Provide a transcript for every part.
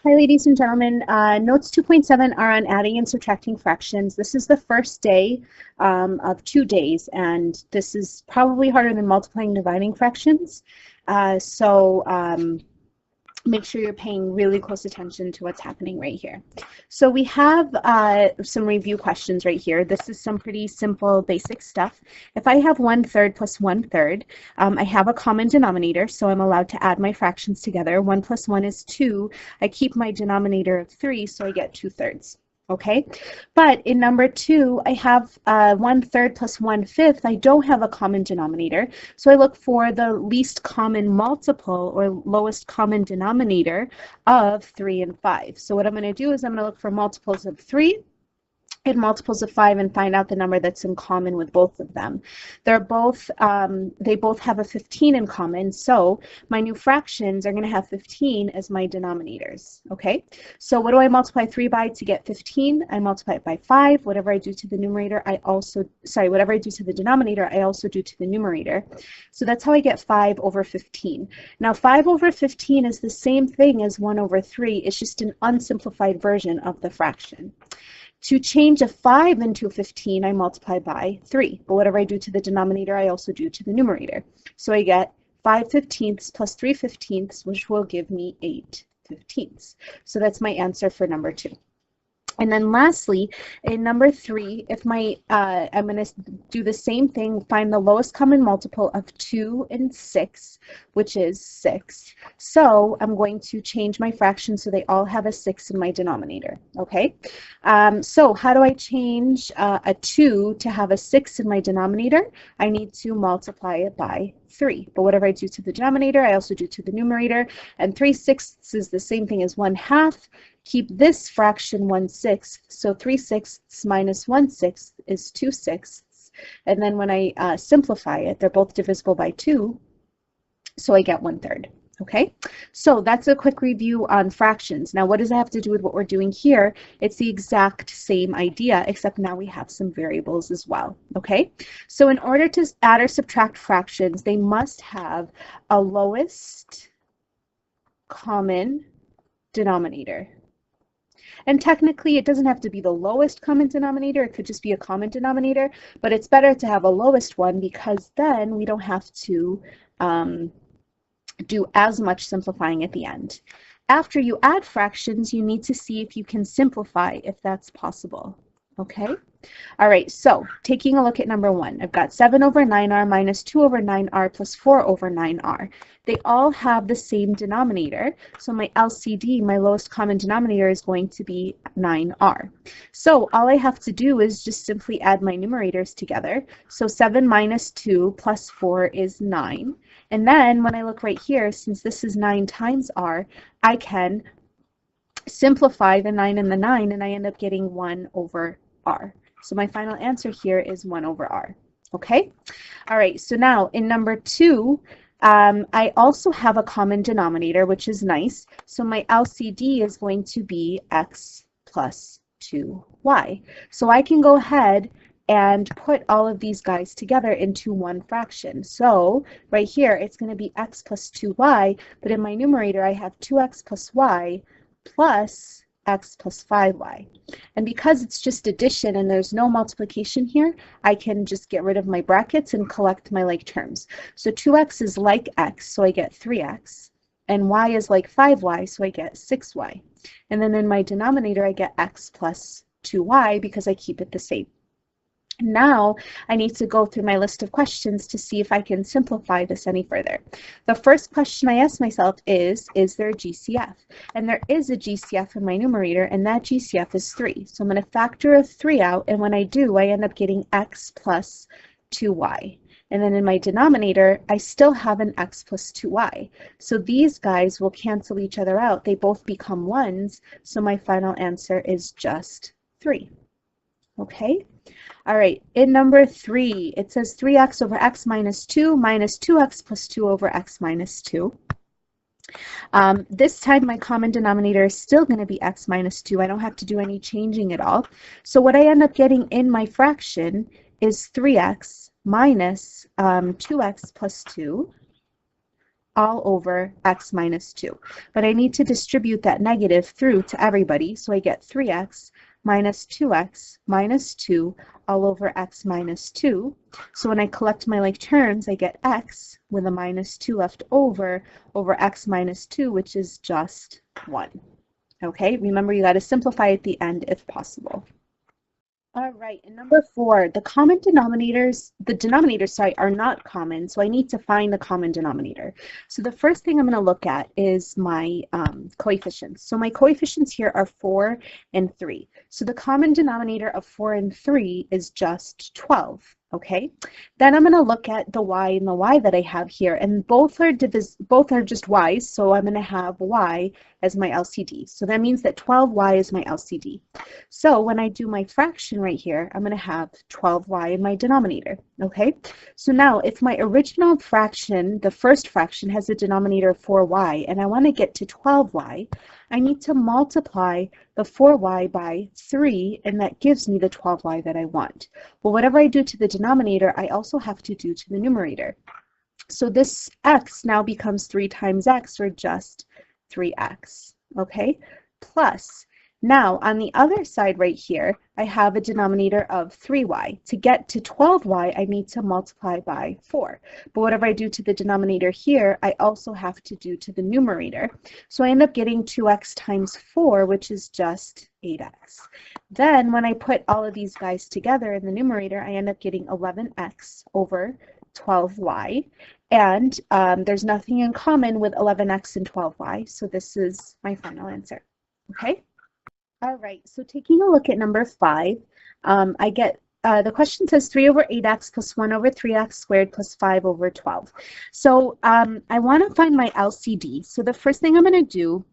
Hi, ladies and gentlemen. Notes 2.7 are on adding and subtracting fractions. This is the first day of 2 days, and this is probably harder than multiplying and dividing fractions. So make sure you're paying really close attention to what's happening right here. So we have some review questions right here. This is some pretty simple, basic stuff. If I have 1/3 plus 1/3, I have a common denominator, so I'm allowed to add my fractions together. 1 plus 1 is 2. I keep my denominator of 3, so I get 2/3. Okay, but in number 2, I have 1/3 plus 1/5. I don't have a common denominator, so I look for the least common multiple or lowest common denominator of 3 and 5. So what I'm going to do is I'm going to look for multiples of 3 and multiples of 5 and find out the number that's in common with both of them. They both have a 15 in common, so my new fractions are going to have 15 as my denominators. Okay, so what do I multiply 3 by to get 15? I multiply it by 5. Whatever I do to the numerator, whatever I do to the denominator, I also do to the numerator. So that's how I get 5 over 15. Now 5 over 15 is the same thing as 1 over 3. It's just an unsimplified version of the fraction. To change a 5 into a 15, I multiply by 3. But whatever I do to the denominator, I also do to the numerator. So I get 5/15 plus 3/15, which will give me 8/15. So that's my answer for number 2. And then lastly, in number 3, if I'm going to do the same thing, find the lowest common multiple of 2 and 6, which is 6. So I'm going to change my fractions so they all have a 6 in my denominator. Okay, so how do I change a 2 to have a 6 in my denominator? I need to multiply it by 3. But whatever I do to the denominator, I also do to the numerator. And 3/6 is the same thing as 1/2. Keep this fraction 1/6, so 3/6 minus 1/6 is 2/6. And then when I simplify it, they're both divisible by 2, so I get 1/3. Okay, so that's a quick review on fractions. Now, what does it have to do with what we're doing here? It's the exact same idea, except now we have some variables as well. Okay, so in order to add or subtract fractions, they must have a lowest common denominator. And technically, it doesn't have to be the lowest common denominator. It could just be a common denominator, but it's better to have a lowest one because then we don't have to do as much simplifying at the end. After you add fractions, you need to see if you can simplify if that's possible. Okay? All right, so taking a look at number 1, I've got 7 over 9r minus 2 over 9r plus 4 over 9r. They all have the same denominator, so my LCD, my lowest common denominator, is going to be 9r. So all I have to do is just simply add my numerators together. So 7 minus 2 plus 4 is 9. And then when I look right here, since this is 9 times r, I can simplify the 9 and the 9, and I end up getting 1 over r. So my final answer here is 1 over r. Okay? All right, so now in number 2, I also have a common denominator, which is nice. So my LCD is going to be x plus 2y. So I can go ahead and put all of these guys together into one fraction. So right here, it's going to be x plus 2y, but in my numerator, I have 2x plus y plus x plus 5y. And because it's just addition and there's no multiplication here, I can just get rid of my brackets and collect my like terms. So 2x is like x, so I get 3x. And y is like 5y, so I get 6y. And then in my denominator, I get x plus 2y because I keep it the same. Now I need to go through my list of questions to see if I can simplify this any further. The first question I ask myself is there a GCF? And there is a GCF in my numerator, and that GCF is 3. So I'm going to factor a 3 out, and when I do, I end up getting x plus 2y. And then in my denominator, I still have an x plus 2y. So these guys will cancel each other out. They both become 1s, so my final answer is just 3. Okay? All right, in number 3, it says 3x over x minus 2 minus 2x plus 2 over x minus 2. This time my common denominator is still going to be x minus 2. I don't have to do any changing at all. So what I end up getting in my fraction is 3x minus 2x plus 2 all over x minus 2. But I need to distribute that negative through to everybody, so I get 3x minus 2x minus 2 all over x minus 2. So when I collect my like terms, I get x with a minus 2 left over x minus 2, which is just 1. Okay, remember you got to simplify at the end if possible. All right, and number 4, the denominators, sorry, are not common, so I need to find the common denominator. So the first thing I'm going to look at is my coefficients. So my coefficients here are 4 and 3. So the common denominator of 4 and 3 is just 12. Okay, then I'm going to look at the y and the y that I have here, and both are just y's, so I'm going to have y as my LCD. So that means that 12y is my LCD. So when I do my fraction right here, I'm going to have 12y in my denominator. Okay, so now if my original fraction, the first fraction, has a denominator of 4y, and I want to get to 12y, I need to multiply the 4y by 3, and that gives me the 12y that I want. Well, whatever I do to the denominator, I also have to do to the numerator. So this x now becomes 3 times x, or just 3x, okay? Plus, now on the other side right here, I have a denominator of 3y. To get to 12y, I need to multiply by 4. But whatever I do to the denominator here, I also have to do to the numerator. So I end up getting 2x times 4, which is just 8x. Then when I put all of these guys together in the numerator, I end up getting 11x over 12y. And there's nothing in common with 11x and 12y, so this is my final answer. Okay? All right, so taking a look at number 5, I get, the question says 3 over 8x plus 1 over 3x squared plus 5 over 12. So I want to find my LCD. So the first thing I'm going to do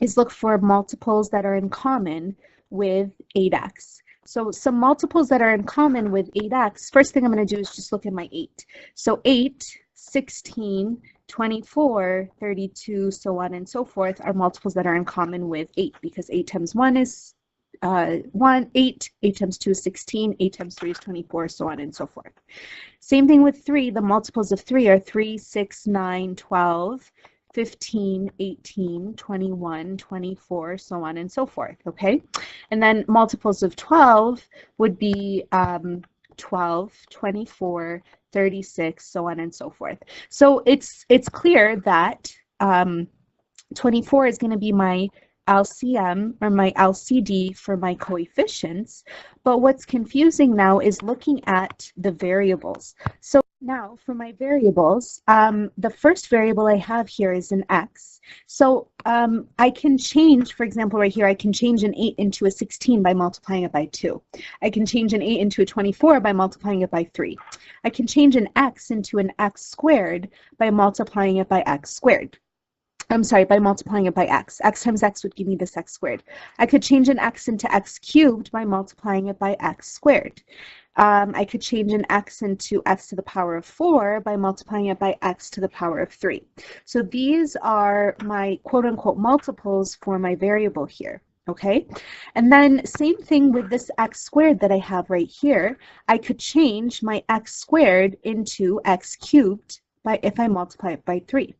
is look for multiples that are in common with 8x. So some multiples that are in common with 8x, first thing I'm going to do is just look at my 8. So 8, 16, 24, 32, so on and so forth are multiples that are in common with 8, because 8 times 1 is 1, 8, 8 times 2 is 16, 8 times 3 is 24, so on and so forth. Same thing with 3. The multiples of 3 are 3, 6, 9, 12, 15, 18, 21, 24, so on and so forth, okay? And then multiples of 12 would be 12, 24, 36, so on and so forth. So it's clear that 24 is going to be my LCM, or my LCD, for my coefficients, but what's confusing now is looking at the variables. So now for my variables, the first variable I have here is an x. So I can change, for example, right here, I can change an 8 into a 16 by multiplying it by 2. I can change an 8 into a 24 by multiplying it by 3. I can change an x into an x squared by multiplying it by x squared. I'm sorry, by multiplying it by x. X times x would give me this x squared. I could change an x into x cubed by multiplying it by x squared. I could change an x into x to the power of 4 by multiplying it by x to the power of 3. So these are my quote-unquote multiples for my variable here. Okay, and then same thing with this x squared that I have right here. I could change my x squared into x cubed if I multiply it by 3.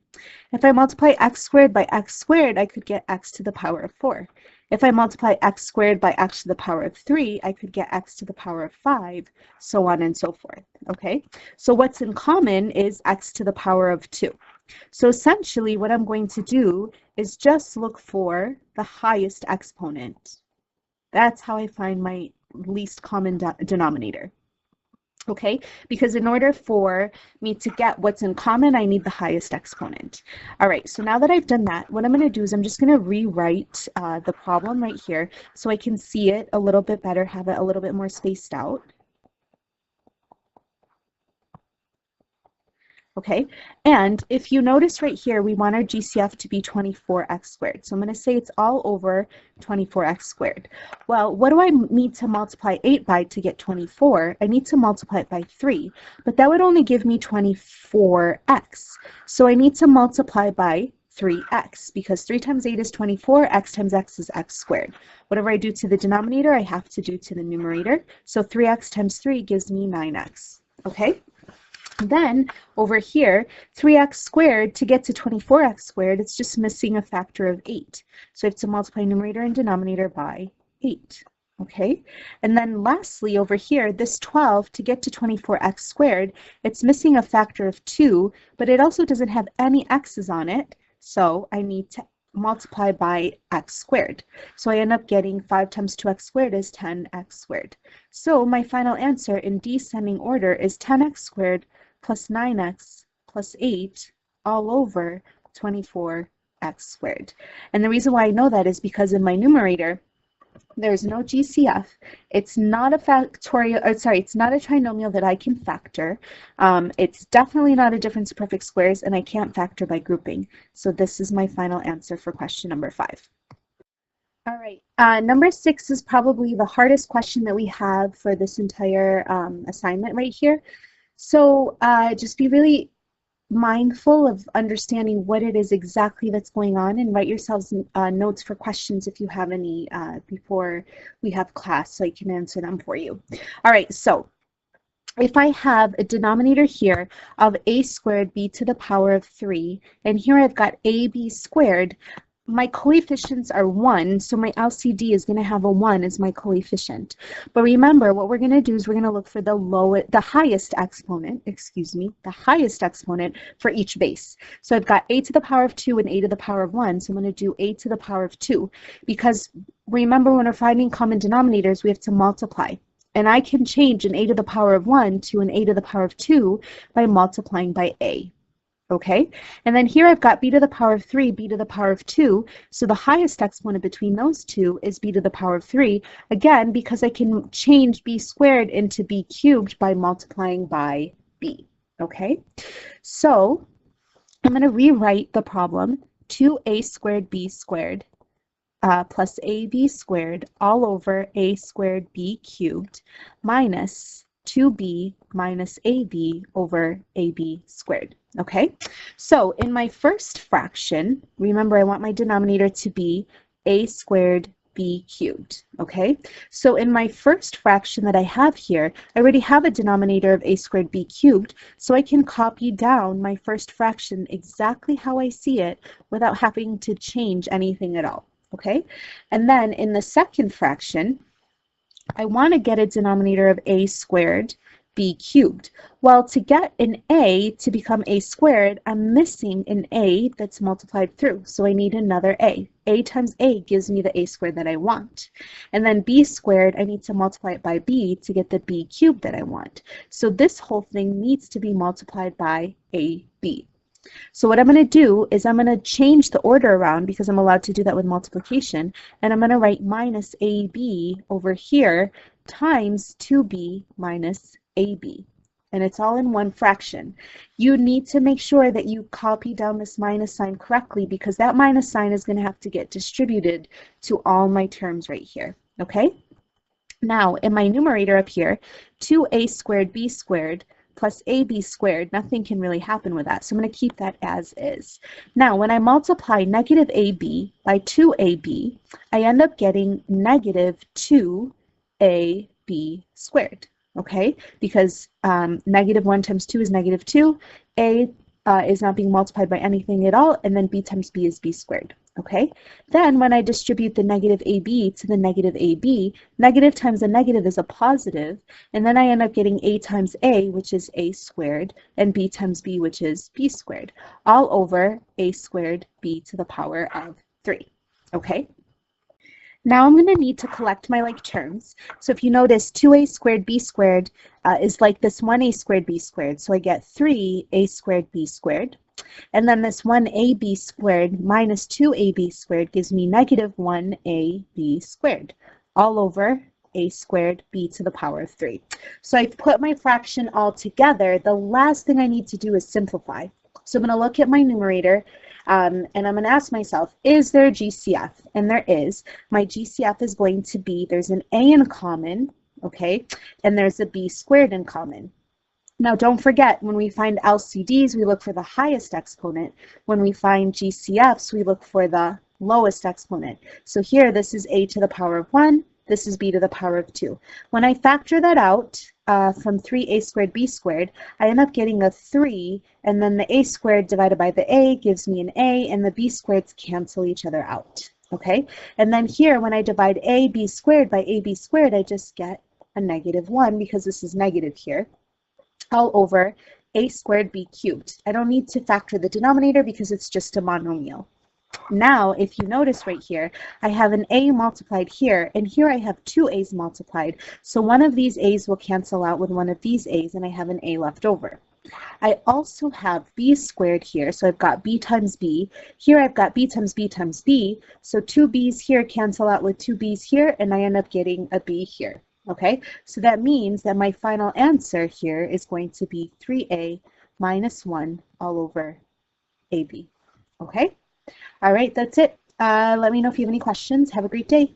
If I multiply x squared by x squared, I could get x to the power of 4. If I multiply x squared by x to the power of 3, I could get x to the power of 5, so on and so forth. Okay, so what's in common is x to the power of 2. So essentially what I'm going to do is just look for the highest exponent. That's how I find my least common denominator. Okay, because in order for me to get what's in common, I need the highest exponent. All right, so now that I've done that, what I'm going to do is I'm just going to rewrite the problem right here so I can see it a little bit better, have it a little bit more spaced out. Okay, and if you notice right here, we want our GCF to be 24x squared. So I'm going to say it's all over 24x squared. Well, what do I need to multiply 8 by to get 24? I need to multiply it by 3, but that would only give me 24x. So I need to multiply by 3x, because 3 times 8 is 24, x times x is x squared. Whatever I do to the denominator, I have to do to the numerator. So 3x times 3 gives me 9x. Okay? Then over here, 3x squared to get to 24x squared, it's just missing a factor of 8. So I have to multiply numerator and denominator by 8. Okay, and then lastly over here, this 12 to get to 24x squared, it's missing a factor of 2, but it also doesn't have any x's on it, so I need to multiply by x squared. So I end up getting 5 times 2x squared is 10x squared. So my final answer in descending order is 10x squared plus 9x plus 8 all over 24x squared. And the reason why I know that is because in my numerator, there's no GCF. It's not a factorial, or sorry, it's not a trinomial that I can factor. It's definitely not a difference of perfect squares, and I can't factor by grouping. So this is my final answer for question number 5. All right, number 6 is probably the hardest question that we have for this entire assignment right here. So just be really mindful of understanding what it is exactly that's going on, and write yourselves notes for questions if you have any before we have class, so I can answer them for you. All right, so if I have a denominator here of a squared b to the power of 3, and here I've got ab squared, my coefficients are 1, so my LCD is going to have a 1 as my coefficient. But remember, what we're going to do is we're going to look for the highest exponent, the highest exponent for each base. So I've got a to the power of 2 and a to the power of 1, so I'm going to do a to the power of 2, because remember, when we're finding common denominators, we have to multiply. And I can change an a to the power of 1 to an a to the power of 2 by multiplying by a. Okay, and then here I've got b to the power of 3, b to the power of 2, so the highest exponent between those two is b to the power of 3, again, because I can change b squared into b cubed by multiplying by b. Okay, so I'm going to rewrite the problem: 2a squared b squared plus ab squared all over a squared b cubed minus 2b minus ab over ab squared. Okay, so in my first fraction, remember I want my denominator to be a squared b cubed. Okay, so in my first fraction that I have here, I already have a denominator of a squared b cubed, so I can copy down my first fraction exactly how I see it without having to change anything at all. Okay, and then in the second fraction, I want to get a denominator of a squared b cubed. Well, to get an a to become a squared, I'm missing an a that's multiplied through, so I need another a. A times a gives me the a squared that I want. And then b squared, I need to multiply it by b to get the b cubed that I want. So this whole thing needs to be multiplied by ab. So what I'm going to do is I'm going to change the order around, because I'm allowed to do that with multiplication, and I'm going to write minus ab over here times 2b minus ab. And it's all in one fraction. You need to make sure that you copy down this minus sign correctly, because that minus sign is going to have to get distributed to all my terms right here. Okay? Now, in my numerator up here, 2a squared b squared plus ab squared, nothing can really happen with that, so I'm going to keep that as is. Now, when I multiply negative ab by 2ab, I end up getting negative 2ab squared. Okay, because negative 1 times 2 is negative 2, a is not being multiplied by anything at all, and then b times b is b squared. Okay, then when I distribute the negative ab to the negative ab, negative times a negative is a positive, and then I end up getting a times a, which is a squared, and b times b, which is b squared, all over a squared b to the power of 3. Okay. Now I'm going to need to collect my like terms. So if you notice, 2a squared b squared is like this 1a squared b squared. So I get 3a squared b squared. And then this 1ab squared minus 2ab squared gives me negative 1ab squared, all over a squared b to the power of 3. So I've put my fraction all together. The last thing I need to do is simplify. So I'm going to look at my numerator, and I'm going to ask myself, is there a GCF? And there is. My GCF is going to be, there's an a in common, okay, and there's a b squared in common. Now don't forget, when we find LCDs, we look for the highest exponent. When we find GCFs, we look for the lowest exponent. So here, this is a to the power of 1. This is b to the power of 2. When I factor that out, from 3a squared b squared, I end up getting a 3, and then the a squared divided by the a gives me an a, and the b squareds cancel each other out. Okay, and then here when I divide ab squared by ab squared, I just get a -1 because this is negative here, all over a squared b cubed. I don't need to factor the denominator because it's just a monomial. Now, if you notice right here, I have an a multiplied here, and here I have two a's multiplied. So one of these a's will cancel out with one of these a's, and I have an a left over. I also have b squared here, so I've got b times b. Here I've got b times b times b, so two b's here cancel out with two b's here, and I end up getting a b here. Okay, so that means that my final answer here is going to be 3a minus 1 all over ab. Okay? All right, that's it. Let me know if you have any questions. Have a great day.